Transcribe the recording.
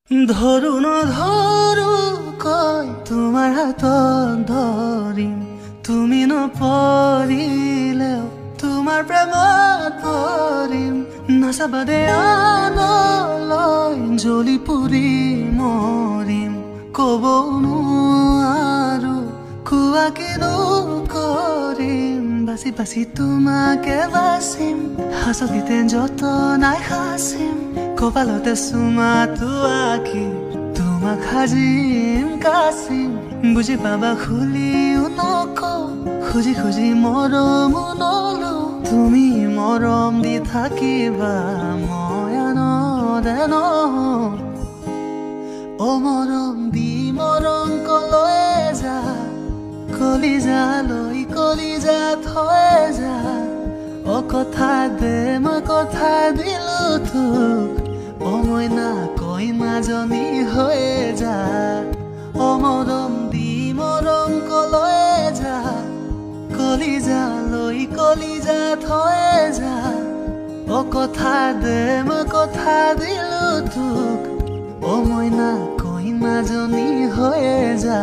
ধৰো নধৰো কৈ তোমাৰ হাতত ধৰিম তুমি নপৰিলেও তোমাৰ প্ৰেমত পৰিম নাচাবাদে আনলৈ জ্বলি পুৰি মৰিম ক'ব নোৱাৰো কোৱা কিনো কৰিম বাচি বাচি তোমাকে বাচিম হাঁচতিতে যতনাই সাচিম কপালতে চুমাটো আঁকি তোমাক সাজিম কাচিম বুজি পাবা খুলিও নকওঁ খুজি খুজি মৰমো নলওঁ তুমি মৰম দি থাকিবা মই আনন্দে নহওঁ অ মৰম দি মৰম কলৈ যা কলিজালৈ কলিজা থৈ যা অ কথা দে মই কথা দিলো তোক অ মইনা কইনাজনী হৈ যা অ মৰম দি মৰম কলৈ যা কলিজালৈ কলিজা থৈ যা অ কথা দে মই কথা দিলো তোক অ মইনা কইনাজনী হৈ যা